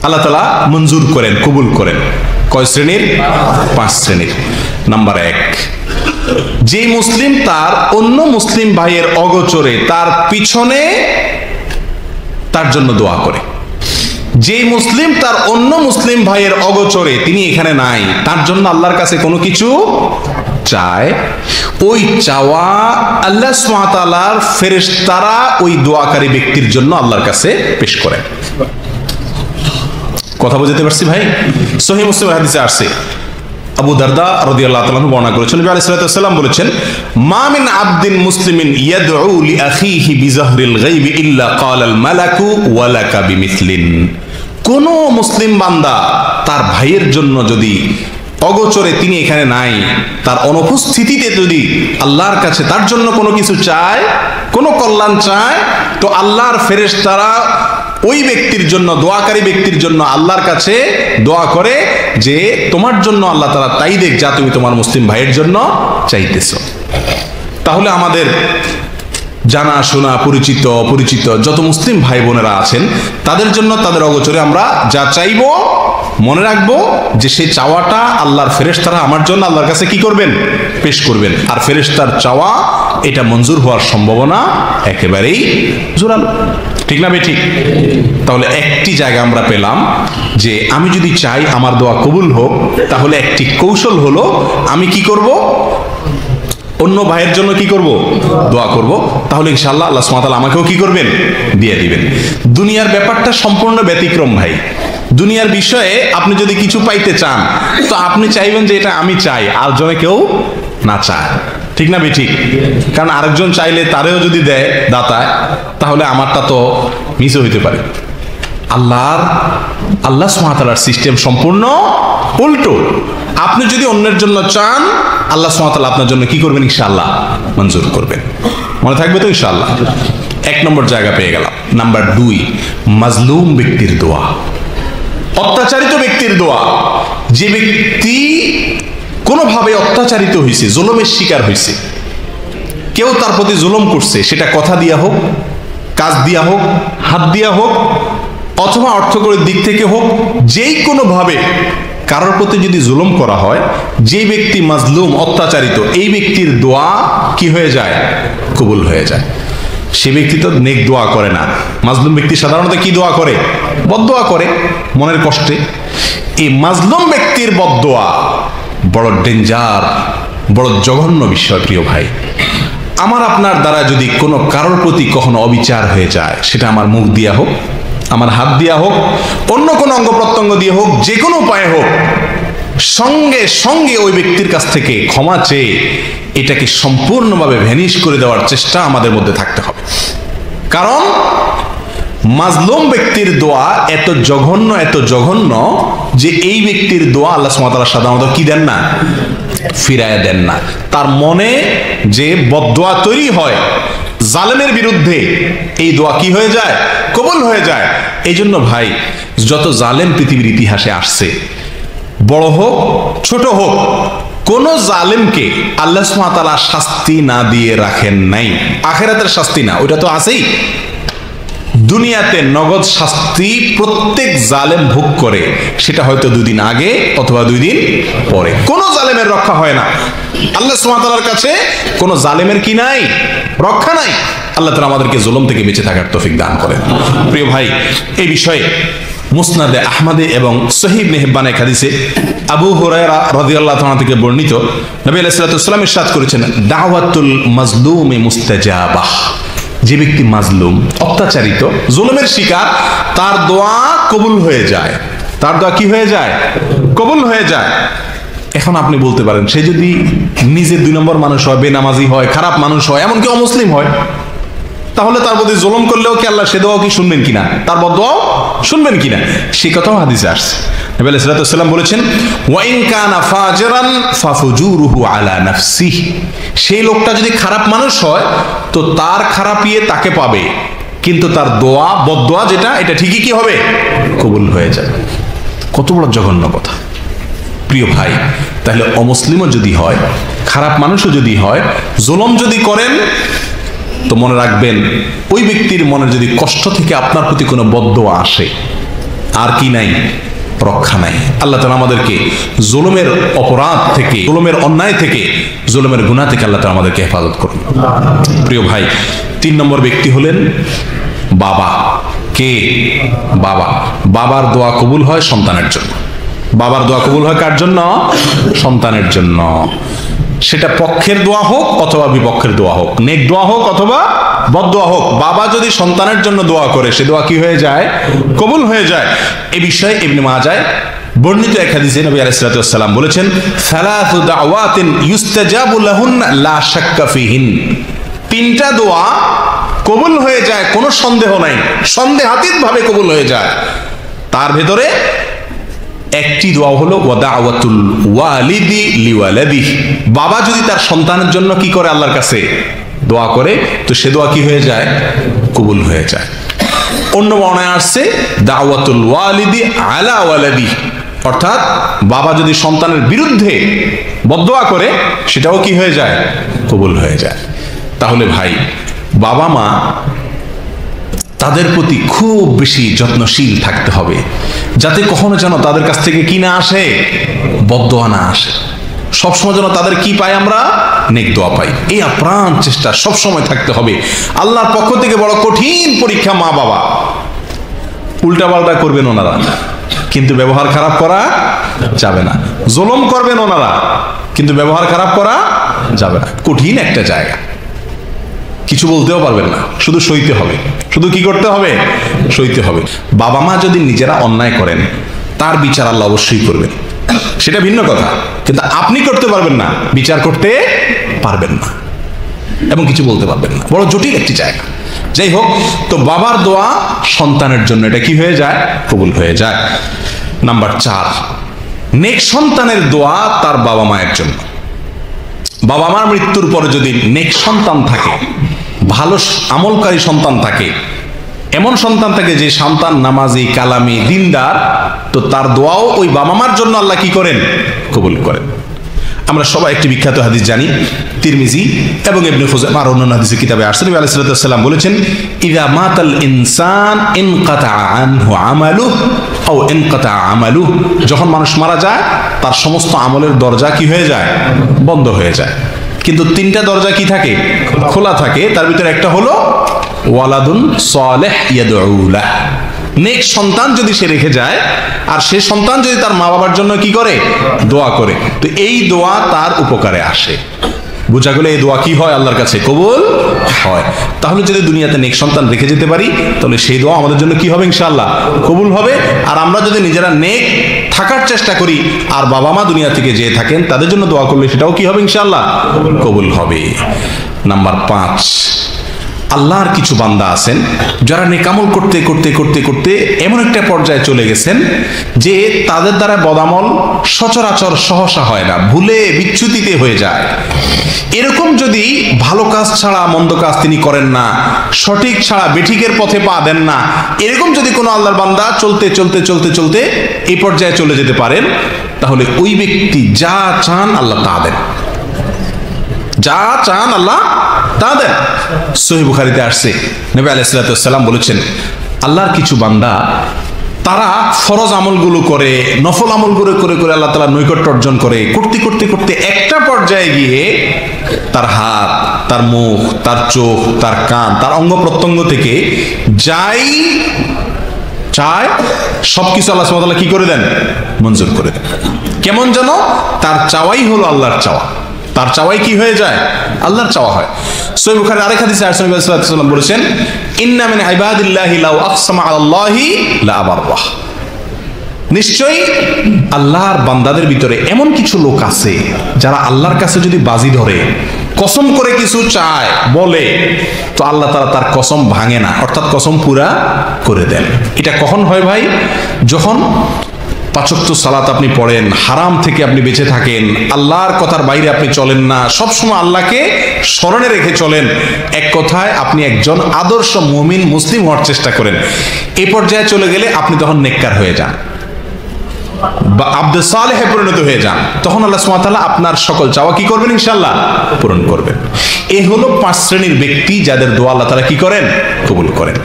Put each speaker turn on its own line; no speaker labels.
আল্লাহ তাআলা মঞ্জুর করেন, কবুল করেন। কয় শ্রেণীর? 5 শ্রেণীর। নাম্বার 1, যে মুসলিম তার অন্য মুসলিম ভাইয়ের অগোচরে তার পিছনে তার জন্য দোয়া করে। যে মুসলিম তার অন্য মুসলিম ভাইয়ের অগোচরে, তিনি এখানে নাই, তার জন্য আল্লাহর কাছে কোনো কিছু চায়, ওই চাওয়া আল্লাহ সুবহানাহু ওয়া তাআলার ফেরেশতারা ওই দোয়াকারী ব্যক্তির জন্য আল্লাহর কাছে পেশ করেন। কথা বুঝতে পারছি ভাই? সহিহ মুসলিমের হাদিসে আসছে, আবু দারদা রাদিয়াল্লাহু তাআলা বর্ণনা করেছেন, নবী আলাইহিস সালাতু ওয়াস সালাম বলেছেন, মা মিন আবদিন মুসলিমিন ইয়াদউ লিআখিহি বিযাহরিল গায়বি ইল্লা ক্বালাল মালাকু ওয়া লাকা বিমিসলিন। কোন মুসলিম বান্দা তার ভাইয়ের জন্য যদি অগোচরে, তিনি এখানে নাই, তার অনুপস্থিতিতে যদি আল্লাহর কাছে তার জন্য কোনো কিছু চায়, কোনো কল্যাণ চায়, তো আল্লাহর ফেরেশতারা ওই ব্যক্তির জন্য, দোয়াকারী ব্যক্তির জন্য আল্লাহর কাছে দোয়া করে যে তোমার জন্য আল্লাহ তাআলা তাই দেখ যা তুমি তোমার মুসলিম ভাইয়ের জন্য চাইতেছো। তাহলে আমাদের জানা শোনা পরিচিত অপরিচিত যত মুসলিম ভাই বোনেরা আছেন, তাদের জন্য তাদের অগোচরে আমরা যা চাইবো, মনে রাখবো যে সেই চাওয়াটা আল্লাহর ফেরেশতারা আমার জন্য আল্লাহর কাছে কি করবেন? পেশ করবেন। আর ফেরেশতার চাওয়া এটা মঞ্জুর হওয়ার সম্ভাবনা একেবারেই জোরালো। ঠিক না ভাই? ঠিক। তাহলে একটি জায়গা আমরা পেলাম যে আমি যদি চাই আমার দোয়া কবুল হোক, তাহলে একটি কৌশল হলো আমি কি করব? অন্য ভাইয়ের জন্য কি করব? দোয়া করব। তাহলে ইনশাআল্লাহ আল্লাহ সুবহানাহু ওয়া তাআলা আমাকেও কি করবেন? দিয়ে দিবেন। দুনিয়ার ব্যাপারটা সম্পূর্ণ ব্যতিক্রম ভাই। দুনিয়ার বিষয়ে আপনি যদি কিছু পাইতে চান, তো আপনি চাইবেন যে এটা আমি চাই, আর জনে কেউ না চায়। ঠিক না ভাই? ঠিক। কারণ আরেকজন চাইলে তারেও যদি দেয় দাতায়, তাহলে আমারটা তো মিস হইতে পারে। আল্লাহ সুবহানাহু ওয়া তাআলার সিস্টেম সম্পূর্ণ উল্টো। আপনি যদি অন্যের জন্য চান, আল্লাহ সুবহানাহু ওয়া তাআলা আপনার জন্য কি করবেন? ইনশাআল্লাহ মঞ্জুর করবেন। মনে থাকবে তো ইনশাআল্লাহ? 1 নম্বর জায়গা পেয়ে গেলাম। নাম্বার 2, মাজলুম ব্যক্তির দোয়া, অত্যাচারিত ব্যক্তির দোয়া। যে ব্যক্তি কোনোভাবে অত্যাচারিত হয়েছে, জুলুমের শিকার হয়েছে, কেউ তার প্রতি জুলুম করছে, সেটা কথা দিয়া হোক, কাজ দিয়া হোক, হাত দিয়া হোক, অথবা অর্থকরীর দিক থেকে হোক, যেই কোনো ভাবে কারোর প্রতি যদি জুলুম করা হয়, যে ব্যক্তি মাজলুম, অত্যাচারিত, এই ব্যক্তির দোয়া কি হয়ে যায়? কবুল হয়ে যায়। সে ব্যক্তি তো নেক দোয়া করে না। মাজলুম ব্যক্তি সাধারণত কি দোয়া করে? বদদোয়া করে মনের কষ্টে। এই মাজলুম ব্যক্তির বদদোয়া বড় ডেঞ্জার, বড় জঘন্য বিষয় প্রিয় ভাই। আমার আপনার দ্বারা যদি কোনো কারোর প্রতি কখনো অবিচার হয়ে যায়, সেটা আমার মুখ দিয়া হোক, আমার হাত দিয়া হোক, অন্য কোনো অঙ্গ প্রত্যঙ্গ দিয়ে হোক, যে কোনো উপায়ে হোক, সঙ্গে সঙ্গে ওই ব্যক্তির কাছ থেকে ক্ষমা চেয়ে এটাকে সম্পূর্ণভাবে ভ্যানিশ করে দেওয়ার চেষ্টা আমাদের মধ্যে থাকতে হবে। কারণ মাজলুম ব্যক্তির দোয়া এত জঘন্য যে এই ব্যক্তির দোয়া আল্লাহ সুবহানাহু ওয়া তাআলা সাধারণত কি দেন না? ফিরায়া দেন না। তার মনে যে বদদোয়া তৈরি হয় জালেমের বিরুদ্ধে, এই দোয়া কি হয়ে যায়? কবুল হয়ে যায়। এই জন্য ভাই, যত জালেম পৃথিবীর ইতিহাসে আসছে, বড় হোক ছোট হোক, কোন জালেমকে আল্লাহ সুবহানাহু ওয়া তাআলা শাস্তি না দিয়ে রাখেন নাই। আখিরাতের শাস্তি না, ওইটা তো আছেই। দুনিয়াতে নগদ শাস্তি প্রত্যেক জালেম ভোগ করে, সেটা হয়তো 2 দিন আগে অথবা 2 দিন পরে। কোন জালেমের রক্ষা হয় না। আল্লাহ সুবহানাহু ওয়া তাআলার কাছে কোন জালেমের কি নাই? রক্ষা নাই। আল্লাহ তাআলা আমাদেরকে জুলুম থেকে বেঁচে থাকার তৌফিক দান করেন। প্রিয় ভাই, এই বিষয়ে মুসনাদে আহমদে এবং সহিহ ইবনে হিব্বানের হাদিসে আবু হুরায়রা রাদিয়াল্লাহু তাআলা থেকে বর্ণিত, নবী আলাইহিস সালাতু ওয়াস সালাম ইরশাদ করেছেন, দাওয়াতুল মাজলুমি মুস্তাজাবাহ। যে ব্যক্তি মাজলুম, অত্যাচারিত, জুলুমের শিকার, তার দোয়া কবুল হয়ে যায়। তার দোয়া কি হয়ে যায়? কবুল হয়ে যায়। এখন আপনি বলতে পারেন, সে যদি নিজে 2 নম্বর মানুষ হয়, বেনামাজি হয়, খারাপ মানুষ হয়, এমনকি অমুসলিম হয়, তাহলে তার প্রতি জুলুম করলেও কি আল্লাহ সে দোয়া কি শুনবেন কিনা? তার বদদোয়া শুনবেন কিনা? সে কথাও হাদিসে আসছে। নবী আলাইহিস সালাতু ওয়াস সালাম বলেছেন, ওয়া ইন কানা ফাজিরান ফাফুজুরুহু আলা নাফসিহি। সেই লোকটা যদি খারাপ মানুষ হয়, তো তার খারাপিয়ে তাকে পাবে, কিন্তু তার দোয়া, বদদোয়া যেটা, এটা ঠিকই কি হবে? কবুল হয়ে যাবে। কত বড় জঘন্য কথা প্রিয় ভাই। তাহলে অমুসলিমও যদি হয়, খারাপ মানুষও যদি হয়, জুলুম যদি করেন, তো মনে রাখবেন, ওই ব্যক্তির মনে যদি কষ্ট থেকে আপনার প্রতি কোনো বদদোয়া আসে, আর কি নাই? রক্ষা নাই। আল্লাহ তাআলা আমাদেরকে জুলুমের অপরাধ থেকে, জুলুমের অন্যায় থেকে, জুলুমের গুনাহ থেকে আল্লাহ তাআলা আমাদেরকে হেফাজত করুন। প্রিয় ভাই, 3 নম্বর ব্যক্তি হলেন বাবা। কে? বাবা। বাবার দোয়া কবুল হয় সন্তানের জন্য। বাবার দোয়া কবুল হয় কার জন্য? সন্তানের জন্য। সেটা পক্ষের দোয়া হোক অথবা বিপক্ষের দোয়া হোক, নেক দোয়া হোক অথবা বদদোয়া হোক, বাবা যদি সন্তানের জন্য দোয়া করে সে দোয়া কি হয়ে যায়? কবুল হয়ে যায়। এই বিষয়ে ইবনে মাজাহ বর্ণিত এক হাদিসে নবী আলাইহিস সালাতু ওয়াস সালাম বলেছেন, সালাসু দাওয়াতিন ইউস্তাজাবু লাহুন্না লা শাক্কা ফিহিন। 3টা দোয়া কবুল হয়ে যায়, কোনো সন্দেহ নাই, সন্দেহাতীত ভাবে কবুল হয়ে যায়। তার ভেতরে একটি দোয়া হলো ওয়াদাওয়াতুল ওয়ালিদি লিওয়ালাদিহি। বাবা যদি তার সন্তানের জন্য কি করে? আল্লাহর কাছে দোয়া করে, তো সে দোয়া কি হয়ে যায়? কবুল হয়ে যায়। অন্য বর্ণনায় আসছে দাওয়াতুল ওয়ালিদি আলা ওয়ালাদিহি, অর্থাৎ বাবা যদি সন্তানের বিরুদ্ধে বদদোয়া করে সেটাও কি হয়ে যায়? কবুল হয়ে যায়। তাহলে ভাই, বাবা মা তাদের প্রতি খুব বেশি যত্নশীল থাকতে হবে, যাতে কখনো যেন তাদের কাছ থেকে কি না আসে? বদদোয়া না আসে। সবসময় যেন তাদের কি পাই? আমরা নেক দোয়া পাই। এই আপ্রাণ চেষ্টা সবসময় থাকতে হবে। আল্লাহর পক্ষ থেকে বড় কঠিন পরীক্ষা মা বাবা। উল্টাপাল্টা করবেন ওনারা, কিন্তু ব্যবহার খারাপ করা যাবে না। জুলুম করবেন ওনারা, কিন্তু ব্যবহার খারাপ করা যাবে না। কঠিন একটা জায়গা, কিছু বলতেও পারবেন না, শুধু সইতে হবে। শুধু কি করতে হবে? সইতে হবে। বাবা মা যদি নিজেরা অন্যায় করেন, তার বিচার আল্লাহ অবশ্যই করবেন, সেটা ভিন্ন কথা, কিন্তু আপনি করতে পারবেন না, বিচার করতে পারবেন না, এবং কিছু বলতে পারবেন না। বড় জটিল একটি জায়গা। যাই হোক, তো বাবার দোয়া সন্তানের জন্য এটা কি হয়ে যায়? কবুল হয়ে যায়। নাম্বার 4, নেক সন্তানের দোয়া তার বাবা মায়ের জন্য। বাবা মার মৃত্যুর পরে যদি নেক সন্তান থাকে, ভালো আমলকারী সন্তান থাকে, এমন সন্তান থাকে যে সন্তান নামাজি, কালামি, দিনদার, তো তার দোয়াও ওই বাবা মার জন্য আল্লাহ কি করেন? কবুল করেন। আমরা সবাই একটি বিখ্যাত হাদিস জানি, তিরমিজি এবং ইবনে খুজাইমা আর অন্যান্য হাদিসের কিতাবে আসছে, নবী আলাইহিস সালাতু ওয়াস সালাম বলেছেন, ইযা মাতাল ইনসান ইনকাতা আনহু আমালুহু আও ইনকাতা আমালুহু। যখন মানুষ মারা যায়, তার সমস্ত আমলের দরজা কি হয়ে যায়? বন্ধ হয়ে যায়। কিন্তু 3টা দরজা কি থাকে? খোলা থাকে। তার ভিতরে একটা হলো ওয়ালাদুন সালেহ ইয়াদউ লাহ। নেক সন্তান যদি সে রেখে যায়, আর সে সন্তান যদি তার মা বাবার জন্য কি করে? দোয়া করে, তো এই দোয়া তার উপকারে আসে। বোঝা গেল এই দোয়া কি হয়? আল্লাহর কাছে কবুল হয়। তাহলে যদি দুনিয়াতে নেক সন্তান রেখে যেতে পারি, তাহলে সেই দোয়া আমাদের জন্য কি হবে? ইনশাআল্লাহ কবুল হবে। আর আমরা যদি নিজেরা নেক থাকার চেষ্টা করি, আর বাবা মা দুনিয়া থেকে যে থাকেন তাদের জন্য দোয়া করলে সেটাও কি হবে? ইনশাআল্লাহ কবুল হবে। নাম্বার 5, আল্লাহর কিছু বান্দা আছেন যারা নেকামল করতে করতে করতে করতে এমন একটা পর্যায়ে চলে গেছেন যে তাদের দ্বারা বদামল সচরাচর সহসা হয় না, ভুলে বিচ্যুতিতে হয়ে যায়। এরকম যদি ভালো কাজ ছাড়া মন্দ কাজ তিনি করেন না, সঠিক ছাড়া বেঠিকের পথে পা দেন না, এরকম যদি কোনো আল্লাহর বান্দা চলতে চলতে চলতে চলতে এই পর্যায়ে চলে যেতে পারেন, তাহলে ওই ব্যক্তি যা চান আল্লাহ তা দেন। যা চান আল্লাহ তা দেন। সহিহ বুখারীতে আসছে, নবী আলাইহিস সালাতু ওয়াস সালাম বলেছেন, আল্লাহর কিছু বান্দা তারা ফরজ আমলগুলো করে, নফল আমলগুলো করে করে আল্লাহ তাআলার নৈকট্য অর্জন করে, করতে করতে করতে একটা পর্যায়ে গিয়ে তার হাত, তার মুখ, তার চোখ, তার কান, তার অঙ্গ প্রত্যঙ্গ থেকে যাই চায় সবকিছু আল্লাহ সুবহানাহু ওয়া তাআলা কি করে দেন? মঞ্জুর করে দেন। কেমন যেন তার চাওয়াই হলো আল্লাহর চাওয়া, তার চাওয়াই কি হয়ে যায়? আল্লাহর চাওয়া হয়। সহিহ বুখারীর আরেক হাদিসে রাসূল সাল্লাল্লাহু আলাইহি ওয়াসাল্লাম বলেছেন, ইন্না মিন ইবাদিল্লাহি লাউ আকসামা আলাল্লাহি লা আবাররাহ। নিশ্চয়ই আল্লাহর বান্দাদের ভিতরে এমন কিছু লোক আছে যারা আল্লাহর কাছে যদি বাজি ধরে, কসম করে কিছু চায়, বলে, তো আল্লাহ তাআলা তার কসম ভাঙে না, অর্থাৎ কসম পুরা করে দেন। এটা কখন হয় ভাই? যখন 5 ওয়াক্ত সালাত আপনি পড়েন, হারাম থেকে আপনি বেঁচে থাকেন, আল্লাহর কথার বাইরে আপনি চলেন না, সবসময় আল্লাহকে স্মরণে রেখে চলেন, এক কথায় আপনি একজন আদর্শ মুমিন মুসলিম হওয়ার চেষ্টা করেন। এই পর্যায়ে চলে গেলে আপনি তখন নেককার হয়ে যান বা আব্দে সালেহে পরিণত হয়ে যান। তখন আল্লাহ সুবহানাহু ওয়া তাআলা আপনার সকল চাওয়া কি করবেন? ইনশাআল্লাহ পূরণ করবেন। এই হলো 5 শ্রেণীর ব্যক্তি যাদের দোয়া আল্লাহ তাআলা কি করেন? কবুল করেন।